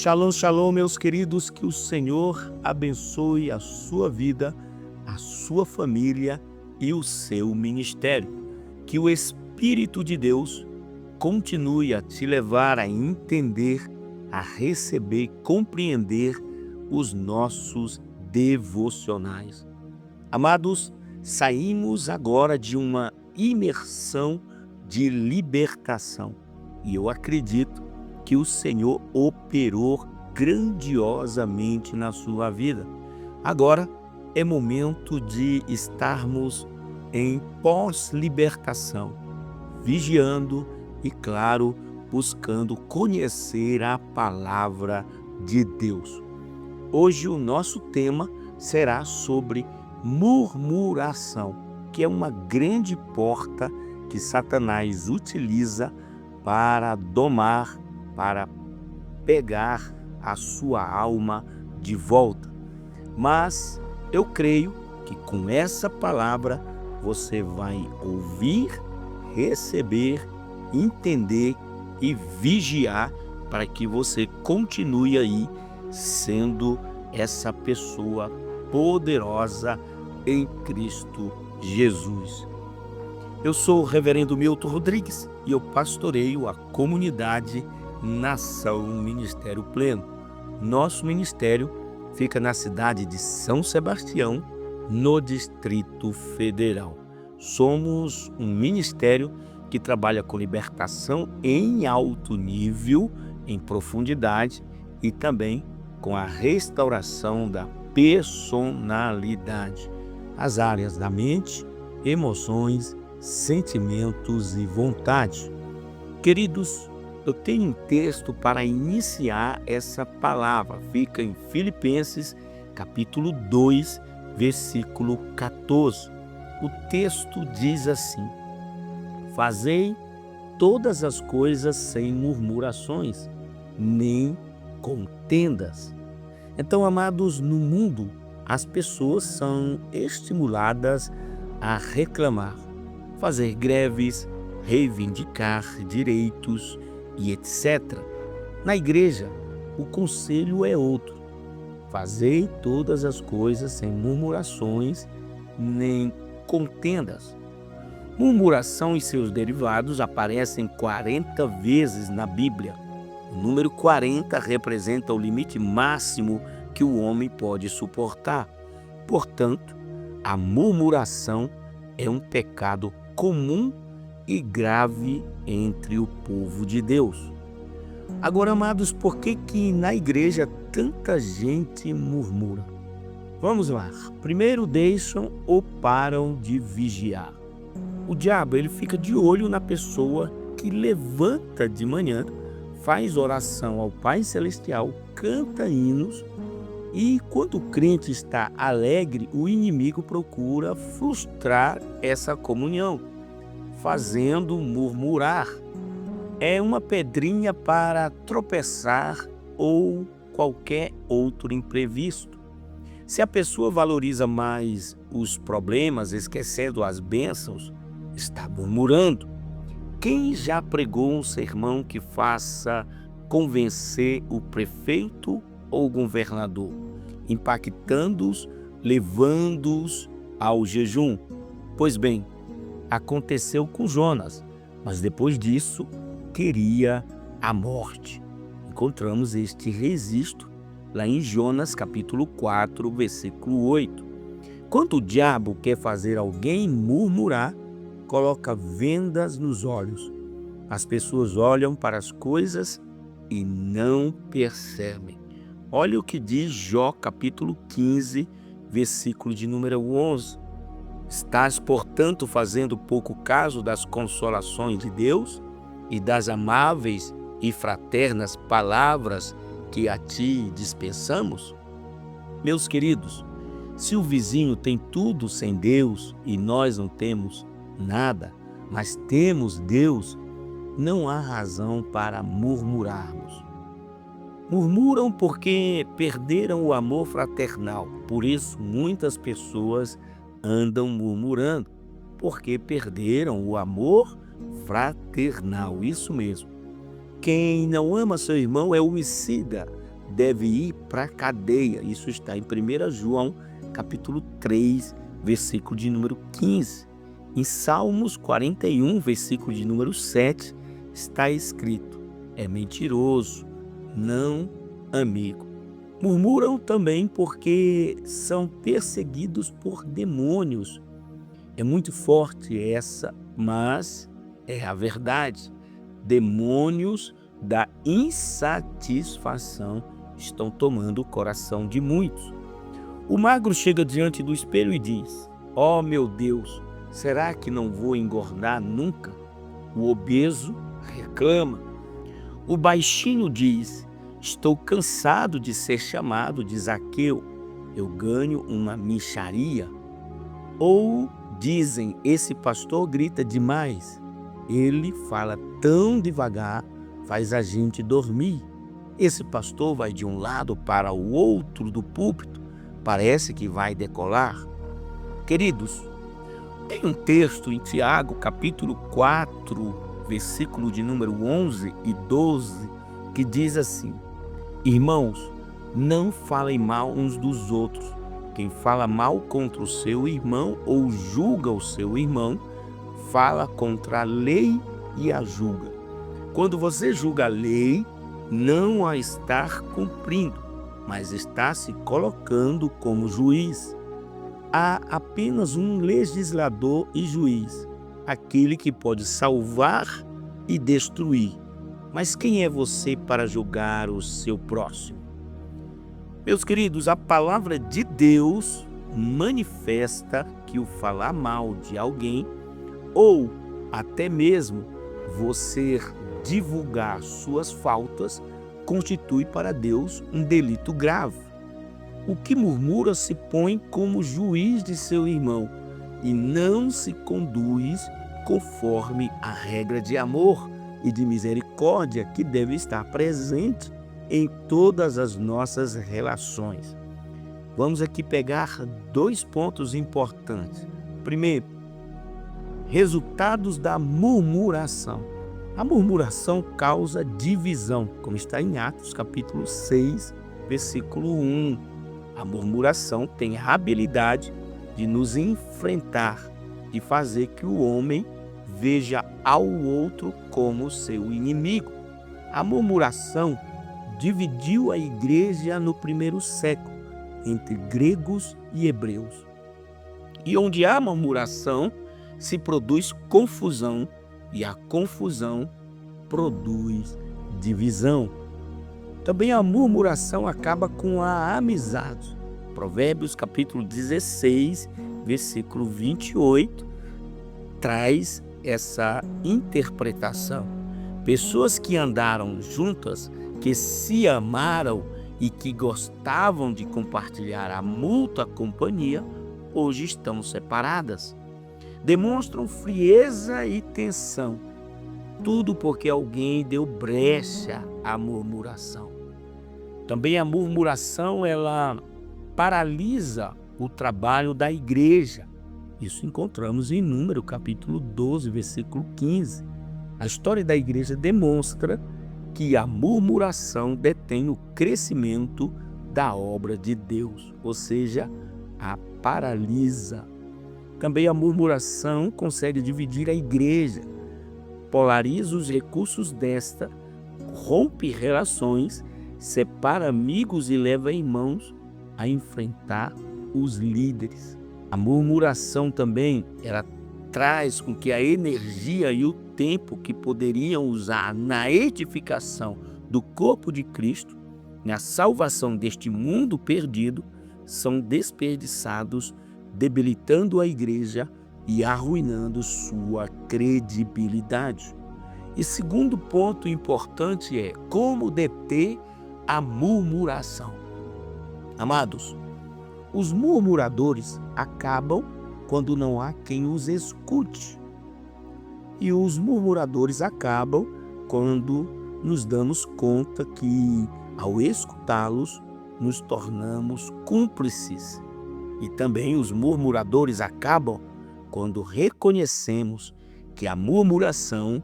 Shalom, shalom, meus queridos, que o Senhor abençoe a sua vida, a sua família e o seu ministério. Que o Espírito de Deus continue a te levar a entender, a receber, compreender os nossos devocionais. Amados, saímos agora de uma imersão de libertação e eu acredito que o Senhor operou grandiosamente na sua vida. Agora é momento de estarmos em pós-libertação, vigiando e, claro, buscando conhecer a palavra de Deus. Hoje o nosso tema será sobre murmuração, que é uma grande porta que Satanás utiliza para domar, para pegar a sua alma de volta. Mas eu creio que com essa palavra você vai ouvir, receber, entender e vigiar para que você continue aí sendo essa pessoa poderosa em Cristo Jesus. Eu sou o reverendo Milton Rodrigues e eu pastoreio a comunidade Nação Ministério Pleno. Nosso ministério fica na cidade de São Sebastião, no Distrito Federal. Somos um ministério que trabalha com libertação em alto nível, em profundidade e também com a restauração da personalidade, as áreas da mente, emoções, sentimentos e vontade. Queridos, eu tenho um texto para iniciar essa palavra. Fica em Filipenses, capítulo 2, versículo 14. O texto diz assim: fazei todas as coisas sem murmurações, nem contendas. Então, amados, no mundo, as pessoas são estimuladas a reclamar, fazer greves, reivindicar direitos e etc. Na igreja, o conselho é outro. Fazei todas as coisas sem murmurações nem contendas. Murmuração e seus derivados aparecem 40 vezes na Bíblia. O número 40 representa o limite máximo que o homem pode suportar. Portanto, a murmuração é um pecado comum e grave entre o povo de Deus. Agora, amados, por que na igreja tanta gente murmura? Vamos lá. Primeiro, deixam ou param de vigiar. O diabo, ele fica de olho na pessoa que levanta de manhã, faz oração ao Pai Celestial, canta hinos, e quando o crente está alegre, o inimigo procura frustrar essa comunhão, fazendo murmurar. É uma pedrinha para tropeçar ou qualquer outro imprevisto. Se a pessoa valoriza mais os problemas, esquecendo as bênçãos, está murmurando. Quem já pregou um sermão que faça convencer o prefeito ou o governador, impactando-os, levando-os ao jejum? Pois bem, aconteceu com Jonas, mas depois disso queria a morte. Encontramos este registro lá em Jonas capítulo 4, versículo 8. Quando o diabo quer fazer alguém murmurar, coloca vendas nos olhos. As pessoas olham para as coisas e não percebem. Olha o que diz Jó capítulo 15, versículo de número 11. Estás, portanto, fazendo pouco caso das consolações de Deus e das amáveis e fraternas palavras que a ti dispensamos? Meus queridos, se o vizinho tem tudo sem Deus e nós não temos nada, mas temos Deus, não há razão para murmurarmos. Murmuram porque perderam o amor fraternal. Por isso, muitas pessoas andam murmurando, porque perderam o amor fraternal. Isso mesmo. Quem não ama seu irmão é homicida. deve ir para a cadeia. Isso está em 1 João, capítulo 3, versículo de número 15. Em Salmos 41, versículo de número 7, está escrito: é mentiroso, não amigo. Murmuram também porque são perseguidos por demônios. É muito forte essa, mas é a verdade. Demônios da insatisfação estão tomando o coração de muitos. O magro chega diante do espelho e diz: ó meu Deus, será que não vou engordar nunca? O obeso reclama. O baixinho diz: estou cansado de ser chamado de Zaqueu, eu ganho uma mixaria. Ou dizem: esse pastor grita demais, ele fala tão devagar, faz a gente dormir. Esse pastor vai de um lado para o outro do púlpito, parece que vai decolar. Queridos, tem um texto em Tiago, capítulo 4, versículo de número 11 e 12, que diz assim: irmãos, não falem mal uns dos outros. Quem fala mal contra o seu irmão ou julga o seu irmão, fala contra a lei e a julga. Quando você julga a lei, não a está cumprindo, mas está se colocando como juiz. Há apenas um legislador e juiz, aquele que pode salvar e destruir. Mas quem é você para julgar o seu próximo? Meus queridos, a palavra de Deus manifesta que o falar mal de alguém, ou até mesmo você divulgar suas faltas, constitui para Deus um delito grave. O que murmura se põe como juiz de seu irmão e não se conduz conforme a regra de amor e de misericórdia que deve estar presente em todas as nossas relações. Vamos aqui pegar 2 pontos importantes. Primeiro, resultados da murmuração. A murmuração causa divisão, como está em Atos capítulo 6, versículo 1. A murmuração tem a habilidade de nos enfrentar, de fazer que o homem veja ao outro como seu inimigo. A murmuração dividiu a igreja no primeiro século entre gregos e hebreus. E onde há murmuração, se produz confusão, e a confusão produz divisão. Também a murmuração acaba com a amizade. Provérbios capítulo 16, versículo 28, traz essa interpretação. Pessoas que andaram juntas, que se amaram e que gostavam de compartilhar a mútua companhia, hoje estão separadas. Demonstram frieza e tensão, tudo porque alguém deu brecha à murmuração. Também a murmuração, ela paralisa o trabalho da igreja. Isso encontramos em Número capítulo 12, versículo 15. A história da igreja demonstra que a murmuração detém o crescimento da obra de Deus, ou seja, a paralisa. Também a murmuração consegue dividir a igreja, polariza os recursos desta, rompe relações, separa amigos e leva irmãos a enfrentar os líderes. A murmuração também, ela traz com que a energia e o tempo que poderiam usar na edificação do corpo de Cristo, na salvação deste mundo perdido, são desperdiçados, debilitando a igreja e arruinando sua credibilidade. E segundo ponto importante é como deter a murmuração. Amados, os murmuradores acabam quando não há quem os escute. E os murmuradores acabam quando nos damos conta que, ao escutá-los, nos tornamos cúmplices. E também os murmuradores acabam quando reconhecemos que a murmuração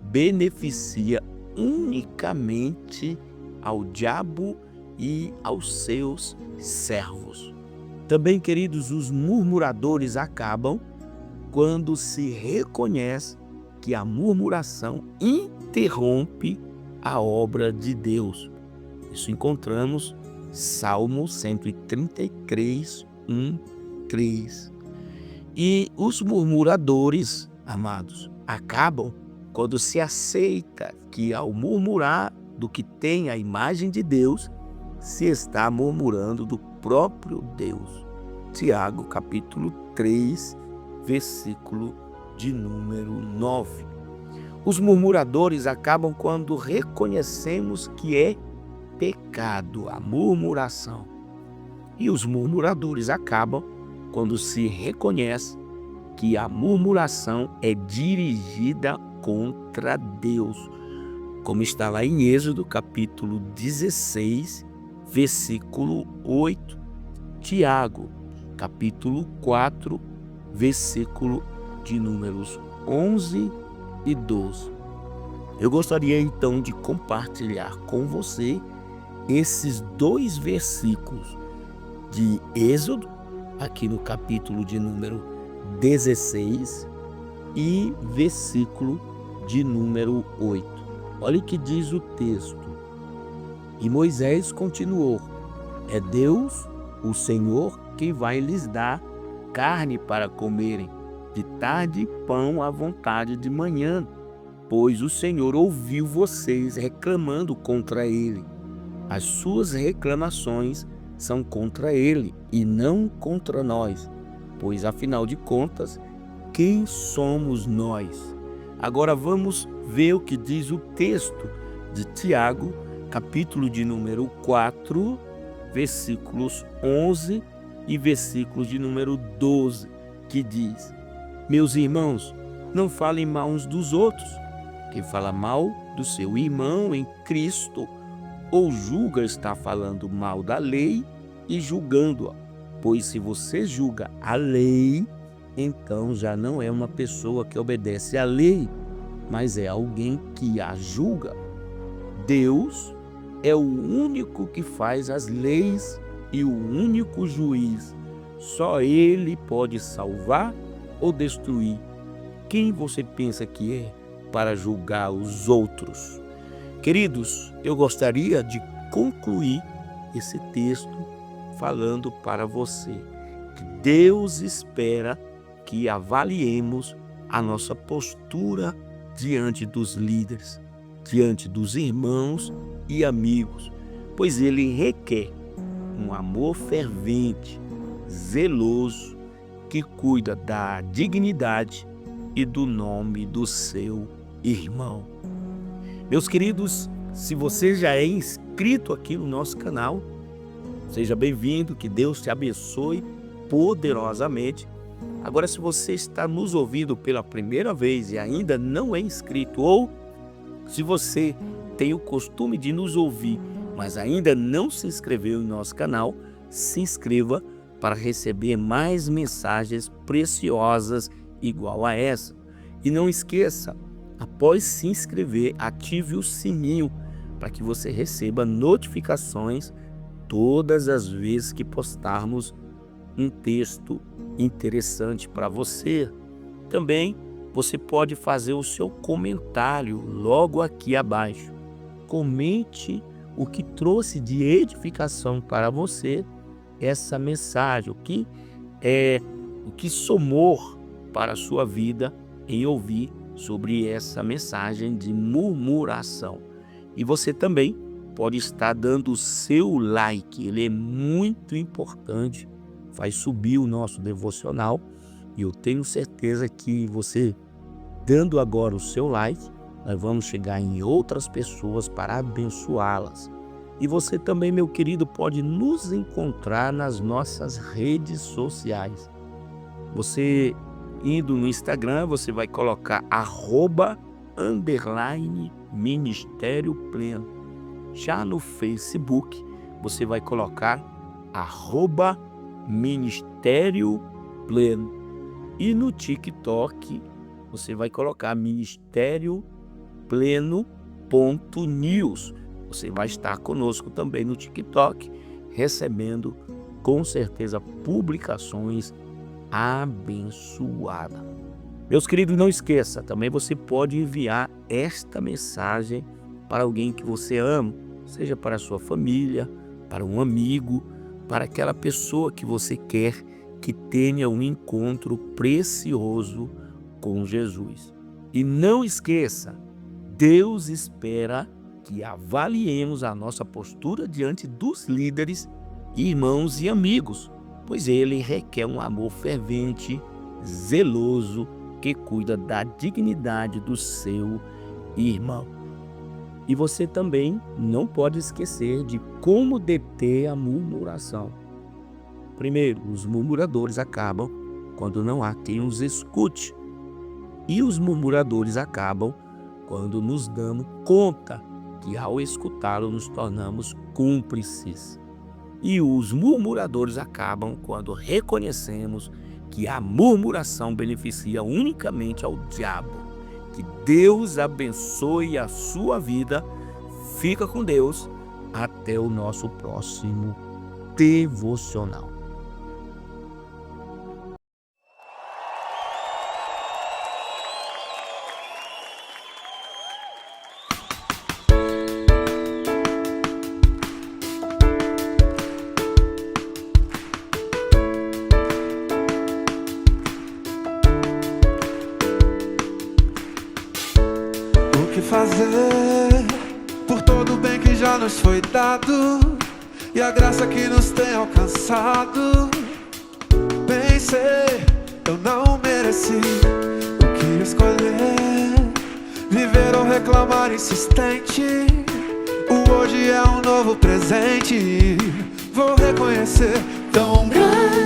beneficia unicamente ao diabo e aos seus servos. Também, queridos, os murmuradores acabam quando se reconhece que a murmuração interrompe a obra de Deus. Isso encontramos Salmo 133, 3. E os murmuradores, amados, acabam quando se aceita que ao murmurar do que tem a imagem de Deus, se está murmurando do próprio Deus. Tiago, capítulo 3, versículo de número 9. Os murmuradores acabam quando reconhecemos que é pecado a murmuração. E os murmuradores acabam quando se reconhece que a murmuração é dirigida contra Deus, como está lá em Êxodo, capítulo 16, versículo 8. Tiago, capítulo 4, versículo de números 11 e 12. Eu gostaria então de compartilhar com você esses dois versículos de Êxodo, aqui no capítulo de número 16 e versículo de número 8. Olha o que diz o texto. E Moisés continuou: é Deus, o Senhor, que vai lhes dar carne para comerem, de tarde pão à vontade de manhã, pois o Senhor ouviu vocês reclamando contra ele. As suas reclamações são contra ele e não contra nós, pois afinal de contas, quem somos nós? Agora vamos ver o que diz o texto de Tiago, capítulo de número 4, versículos 11 e versículos de número 12, que diz: meus irmãos, não falem mal uns dos outros. Quem fala mal do seu irmão em Cristo ou julga estar falando mal da lei e julgando-a. Pois se você julga a lei, então já não é uma pessoa que obedece à lei, mas é alguém que a julga. Deus é o único que faz as leis e o único juiz. Só Ele pode salvar ou destruir. Quem você pensa que é para julgar os outros? Queridos, eu gostaria de concluir esse texto falando para você que Deus espera que avaliemos a nossa postura diante dos líderes, diante dos irmãos e amigos, pois Ele requer um amor fervente, zeloso, que cuida da dignidade e do nome do seu irmão. Meus queridos, se você já é inscrito aqui no nosso canal, seja bem-vindo, que Deus te abençoe poderosamente. Agora, se você está nos ouvindo pela primeira vez e ainda não é inscrito, ou se você tem o costume de nos ouvir, mas ainda não se inscreveu em nosso canal, se inscreva para receber mais mensagens preciosas igual a essa. E não esqueça, após se inscrever, ative o sininho para que você receba notificações todas as vezes que postarmos um texto interessante para você. Também você pode fazer o seu comentário logo aqui abaixo. Comente o que trouxe de edificação para você essa mensagem, o que somou para a sua vida em ouvir sobre essa mensagem de murmuração. E você também pode estar dando o seu like, ele é muito importante, faz subir o nosso devocional, e eu tenho certeza que você, dando agora o seu like, nós vamos chegar em outras pessoas para abençoá-las. E você também, meu querido, pode nos encontrar nas nossas redes sociais. Você indo no Instagram, você vai colocar @Ministério Pleno. Já no Facebook, você vai colocar @Ministério Pleno. E no TikTok, você vai colocar Ministério Pleno.news. você vai estar conosco também no TikTok, recebendo com certeza publicações abençoadas. Meus queridos, não esqueça, também você pode enviar esta mensagem para alguém que você ama, seja para a sua família, para um amigo, para aquela pessoa que você quer que tenha um encontro precioso com Jesus. E não esqueça, Deus espera que avaliemos a nossa postura diante dos líderes, irmãos e amigos, pois ele requer um amor fervente, zeloso, que cuida da dignidade do seu irmão. E você também não pode esquecer de como deter a murmuração. Primeiro, os murmuradores acabam quando não há quem os escute. E os murmuradores acabam quando nos damos conta que ao escutá-lo nos tornamos cúmplices. E os murmuradores acabam quando reconhecemos que a murmuração beneficia unicamente ao diabo. Que Deus abençoe a sua vida. Fica com Deus. Até o nosso próximo devocional. O que fazer por todo o bem que já nos foi dado e a graça que nos tem alcançado? Pensei, eu não mereci. O que escolher? Viver ou reclamar insistente? O hoje é um novo presente. Vou reconhecer tão grande